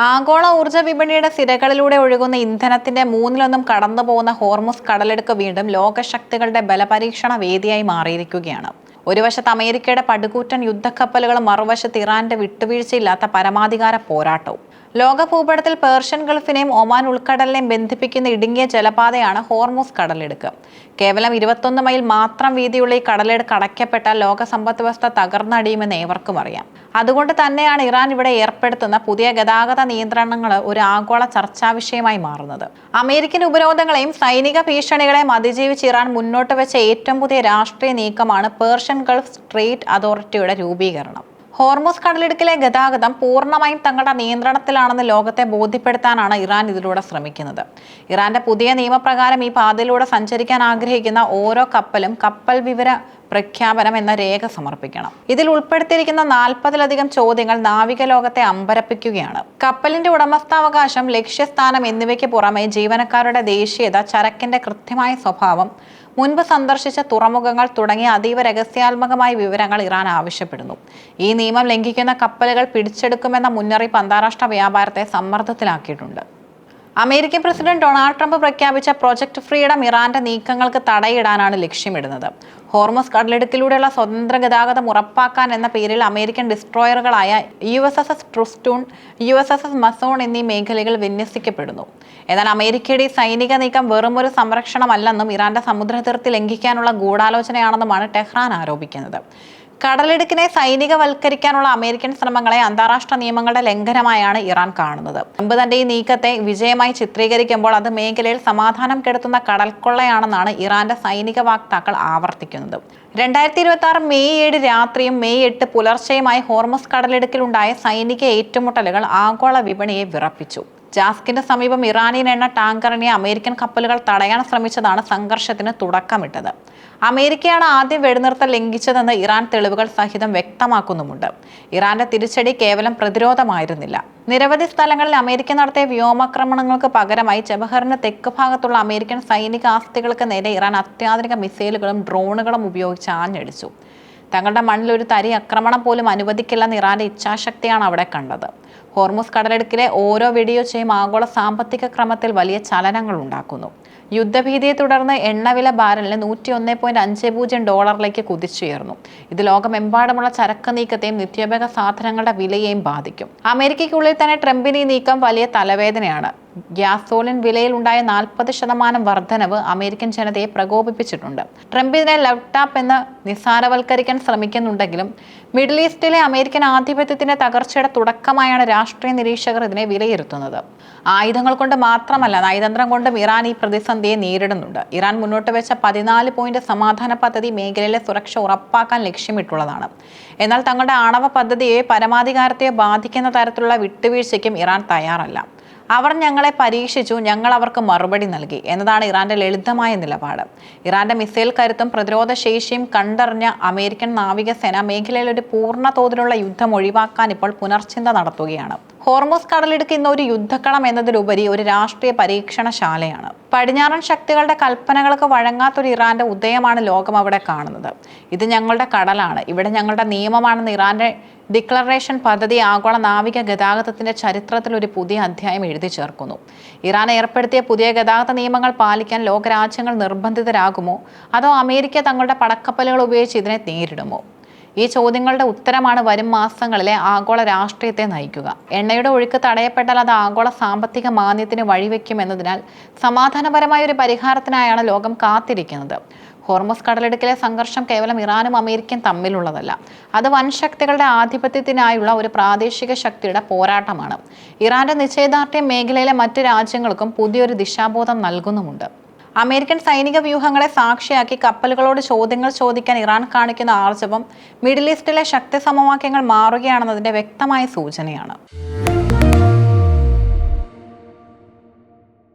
ആഗോള ഊർജ്ജ വിപണിയുടെ സിരകളിലൂടെ ഒഴുകുന്ന ഇന്ധനത്തിന്റെ മൂന്നിലൊന്നും കടന്നുപോകുന്ന ഹോർമുസ് കടലെടുക്ക് വീണ്ടും ലോകശക്തികളുടെ ബലപരീക്ഷണ വേദിയായി മാറിയിരിക്കുകയാണ്. ഒരു വശത്ത് അമേരിക്കയുടെ പടുകൂറ്റൻ യുദ്ധക്കപ്പലുകളും മറുവശത്ത് ഇറാന്റെ വിട്ടുവീഴ്ചയില്ലാത്ത പരമാധികാര പോരാട്ടവും. ലോക ഭൂപടത്തിൽ പേർഷ്യൻ ഗൾഫിനെയും ഒമാൻ ഉൾക്കടലിനെയും ബന്ധിപ്പിക്കുന്ന ഇടുങ്ങിയ ജലപാതയാണ് ഹോർമുസ് കടലെടുക്ക്. കേവലം 21 മൈൽ മാത്രം വീതിയുള്ള ഈ കടലെടുക്ക് അടയ്ക്കപ്പെട്ടാൽ ലോക സമ്പദ് വ്യവസ്ഥ തകർന്നടിയുമെന്ന് ഏവർക്കും അറിയാം. അതുകൊണ്ട് തന്നെയാണ് ഇറാൻ ഇവിടെ ഏർപ്പെടുത്തുന്ന പുതിയ ഗതാഗത നിയന്ത്രണങ്ങൾ ഒരു ആഗോള ചർച്ചാ വിഷയമായി മാറുന്നത്. അമേരിക്കൻ ഉപരോധങ്ങളെയും സൈനിക ഭീഷണികളെയും അതിജീവിച്ച് ഇറാൻ മുന്നോട്ട് വെച്ച ഏറ്റവും പുതിയ രാഷ്ട്രീയ നീക്കമാണ് പേർഷ്യൻ ഗൾഫ് സ്ട്രെയിറ്റ് അതോറിറ്റിയുടെ രൂപീകരണം. ഹോർമുസ് കടലിടുക്കിലെ ഗതാഗതം പൂർണ്ണമായും തങ്ങളുടെ നിയന്ത്രണത്തിലാണെന്ന് ലോകത്തെ ബോധ്യപ്പെടുത്താനാണ് ഇറാൻ ഇതിലൂടെ ശ്രമിക്കുന്നത്. ഇറാന്റെ പുതിയ നിയമപ്രകാരം ഈ പാതയിലൂടെ സഞ്ചരിക്കാൻ ആഗ്രഹിക്കുന്ന ഓരോ കപ്പലും കപ്പൽ വിവര പ്രഖ്യാപനം എന്ന രേഖ സമർപ്പിക്കണം. ഇതിൽ ഉൾപ്പെടുത്തിയിരിക്കുന്ന 40-ലധികം ചോദ്യങ്ങൾ നാവിക ലോകത്തെ അമ്പരപ്പിക്കുകയാണ്. കപ്പലിന്റെ ഉടമസ്ഥാവകാശം, ലക്ഷ്യസ്ഥാനം എന്നിവയ്ക്ക് പുറമെ ജീവനക്കാരുടെ ദേശീയത, ചരക്കിന്റെ കൃത്യമായ സ്വഭാവം, മുൻപ് സന്ദർശിച്ച തുറമുഖങ്ങൾ തുടങ്ങിയ അതീവ രഹസ്യാത്മകമായ വിവരങ്ങൾ ഇറാൻ ആവശ്യപ്പെടുന്നു. ഈ നിയമം ലംഘിക്കുന്ന കപ്പലുകൾ പിടിച്ചെടുക്കുമെന്ന മുന്നറിയിപ്പ് അന്താരാഷ്ട്ര വ്യാപാരത്തെ സമ്മർദ്ദത്തിലാക്കിയിട്ടുണ്ട്. അമേരിക്കൻ പ്രസിഡന്റ് ഡൊണാൾഡ് ട്രംപ് പ്രഖ്യാപിച്ച പ്രൊജക്ട് ഫ്രീഡം ഇറാന്റെ നീക്കങ്ങൾക്ക് തടയിടാനാണ് ലക്ഷ്യമിടുന്നത്. ഹോർമുസ് കടലിടുക്കിലൂടെയുള്ള സ്വതന്ത്ര ഗതാഗതം ഉറപ്പാക്കാൻ എന്ന പേരിൽ അമേരിക്കൻ ഡിസ്ട്രോയറുകളായ USS ട്രുസ്റ്റൂൺ, USS മസോൺ എന്നീ മേഖലകൾ വിന്യസിക്കപ്പെടുന്നു. എന്നാൽ അമേരിക്കയുടെ ഈ സൈനിക നീക്കം വെറുമൊരു സംരക്ഷണമല്ലെന്നും ഇറാന്റെ സമുദ്രതിർത്തി ലംഘിക്കാനുള്ള ഗൂഢാലോചനയാണെന്നുമാണ് ടെഹ്റാൻ ആരോപിക്കുന്നത്. കടലിടുക്കിനെ സൈനികവൽക്കരിക്കാനുള്ള അമേരിക്കൻ ശ്രമങ്ങളെ അന്താരാഷ്ട്ര നിയമങ്ങളുടെ ലംഘനമായാണ് ഇറാൻ കാണുന്നത്. ട്രംപ് തന്റെ ഈ നീക്കത്തെ വിജയമായി ചിത്രീകരിക്കുമ്പോൾ അത് മേഖലയിൽ സമാധാനം കെടുത്തുന്ന കടൽക്കൊള്ളയാണെന്നാണ് ഇറാന്റെ സൈനിക വക്താക്കൾ ആവർത്തിക്കുന്നത്. 2026 മെയ് 7 രാത്രിയും മെയ് 8 പുലർച്ചെയുമായി ഹോർമുസ് കടലിടുക്കിലുണ്ടായ സൈനിക ഏറ്റുമുട്ടലുകൾ ആഗോള വിപണിയെ വിറപ്പിച്ചു. ജാസ്കിന്റെ സമീപം ഇറാനിയൻ എണ്ണ ടാങ്കറിനെ അമേരിക്കൻ കപ്പലുകൾ തടയാൻ ശ്രമിച്ചതാണ് സംഘർഷത്തിന് തുടക്കമിട്ടത്. അമേരിക്കയാണ് ആദ്യം വെടിനിർത്തൽ ലംഘിച്ചതെന്ന് ഇറാൻ തെളിവുകൾ സഹിതം വ്യക്തമാക്കുന്നുമുണ്ട്. ഇറാന്റെ തിരിച്ചടി കേവലം പ്രതിരോധമായിരുന്നില്ല. നിരവധി സ്ഥലങ്ങളിൽ അമേരിക്ക നടത്തിയ വ്യോമാക്രമണങ്ങൾക്ക് പകരമായി ചബഹറിന് തെക്ക് ഭാഗത്തുള്ള അമേരിക്കൻ സൈനിക ആസ്തികൾക്ക് നേരെ ഇറാൻ അത്യാധുനിക മിസൈലുകളും ഡ്രോണുകളും ഉപയോഗിച്ച് ആഞ്ഞടിച്ചു. തങ്ങളുടെ മണ്ണിൽ ഒരു തരി ആക്രമണം പോലും അനുവദിക്കില്ലെന്ന് ഇറാന്റെ ഇച്ഛാശക്തിയാണ് അവിടെ കണ്ടത്. ഹോർമുസ് കടലിടുക്കിലെ ഓരോ വെടിയൊച്ചയും ആഗോള സാമ്പത്തിക ക്രമത്തിൽ വലിയ ചലനങ്ങൾ ഉണ്ടാക്കുന്നു. യുദ്ധഭീതിയെ തുടർന്ന് എണ്ണവില ബാരലിന് $101.50 കുതിച്ചുയർന്നു. ഇത് ലോകമെമ്പാടുമുള്ള ചരക്ക് നീക്കത്തെയും നിത്യോപയോഗ സാധനങ്ങളുടെ വിലയെയും ബാധിക്കും. അമേരിക്കയ്ക്കുള്ളിൽ തന്നെ ട്രംപിന് ഈ നീക്കം വലിയ തലവേദനയാണ്. ഗ്യാസോലിൻ വിലയിൽ ഉണ്ടായ 40% വർധനവ് അമേരിക്കൻ ജനതയെ പ്രകോപിപ്പിച്ചിട്ടുണ്ട്. ട്രംപ് ഇതിനെ ലാപ്ടോപ്പ് എന്ന് നിസ്സാരവൽക്കരിക്കാൻ ശ്രമിക്കുന്നുണ്ടെങ്കിലും മിഡിൽ ഈസ്റ്റിലെ അമേരിക്കൻ ആധിപത്യത്തിന്റെ തകർച്ചയുടെ തുടക്കമായാണ് രാഷ്ട്രീയ നിരീക്ഷകർ ഇതിനെ വിലയിരുത്തുന്നത്. ആയുധങ്ങൾ കൊണ്ട് മാത്രമല്ല, നയതന്ത്രം കൊണ്ടും ഇറാൻ ഈ പ്രതിസന്ധിയെ നേരിടുന്നുണ്ട്. ഇറാൻ മുന്നോട്ട് വെച്ച 14 പോയിന്റ് സമാധാന പദ്ധതി മേഖലയിലെ സുരക്ഷ ഉറപ്പാക്കാൻ ലക്ഷ്യമിട്ടുള്ളതാണ്. എന്നാൽ തങ്ങളുടെ ആണവ പദ്ധതിയെ പരമാധികാരത്തെ ബാധിക്കുന്ന തരത്തിലുള്ള വിട്ടുവീഴ്ചയ്ക്കും ഇറാൻ തയ്യാറല്ല. അവർ ഞങ്ങളെ പരീക്ഷിച്ചു, ഞങ്ങൾ അവർക്ക് മറുപടി നൽകി എന്നതാണ് ഇറാന്റെ ലളിതമായ നിലപാട്. ഇറാന്റെ മിസൈൽ കരുത്തും പ്രതിരോധ ശേഷിയും കണ്ടറിഞ്ഞ അമേരിക്കൻ നാവികസേന മേഖലയിൽ ഒരു പൂർണ്ണ തോതിലുള്ള യുദ്ധം ഒഴിവാക്കാൻ ഇപ്പോൾ പുനർചിന്ത നടത്തുകയാണ്. ഹോർമുസ് കടലിടുക്ക് ഇന്ന് ഒരു യുദ്ധക്കളം എന്നതിലുപരി ഒരു രാഷ്ട്രീയ പരീക്ഷണശാലയാണ്. പടിഞ്ഞാറൻ ശക്തികളുടെ കൽപ്പനകൾക്ക് വഴങ്ങാത്തൊരു ഇറാന്റെ ഉദയമാണ് ലോകം അവിടെ കാണുന്നത്. ഇത് ഞങ്ങളുടെ കടലാണ്, ഇവിടെ ഞങ്ങളുടെ നിയമമാണെന്ന് ഇറാന്റെ ഡിക്ലറേഷൻ പദ്ധതി ആഗോള നാവിക ഗതാഗതത്തിന്റെ ചരിത്രത്തിൽ ഒരു പുതിയ അധ്യായം എഴുതി ചേർക്കുന്നു. ഇറാൻ ഏർപ്പെടുത്തിയ പുതിയ ഗതാഗത നിയമങ്ങൾ പാലിക്കാൻ ലോകരാജ്യങ്ങൾ നിർബന്ധിതരാകുമോ, അതോ അമേരിക്ക തങ്ങളുടെ പടക്കപ്പലുകൾ ഉപയോഗിച്ച് ഇതിനെ നേരിടുമോ? ഈ ചോദ്യങ്ങളുടെ ഉത്തരമാണ് വരും മാസങ്ങളിലെ ആഗോള രാഷ്ട്രീയത്തെ നയിക്കുക. എണ്ണയുടെ ഒഴുക്ക് തടയപ്പെട്ടാൽ അത് ആഗോള സാമ്പത്തിക മാന്ദ്യത്തിന് വഴിവെക്കുമെന്നതിനാൽ സമാധാനപരമായ ഒരു പരിഹാരത്തിനായാണ് ലോകം കാത്തിരിക്കുന്നത്. ഹോർമുസ് കടലിടുക്കിലെ സംഘർഷം കേവലം ഇറാനും അമേരിക്കയും തമ്മിലുള്ളതല്ല. അത് വൻശക്തികളുടെ ആധിപത്യത്തിനായുള്ള ഒരു പ്രാദേശിക ശക്തിയുടെ പോരാട്ടമാണ്. ഇറാന്റെ നിശ്ചയദാർഢ്യം മേഖലയിലെ മറ്റ് രാജ്യങ്ങൾക്കും പുതിയൊരു ദിശാബോധം നൽകുന്നുമുണ്ട്. അമേരിക്കൻ സൈനിക വ്യൂഹങ്ങളെ സാക്ഷിയാക്കി കപ്പലുകളോട് ചോദ്യങ്ങൾ ചോദിക്കാൻ ഇറാൻ കാണിക്കുന്ന ആർജവം മിഡിൽ ഈസ്റ്റിലെ ശക്തി സമവാക്യങ്ങൾ മാറുകയാണെന്നതിന്റെ വ്യക്തമായ സൂചനയാണ്.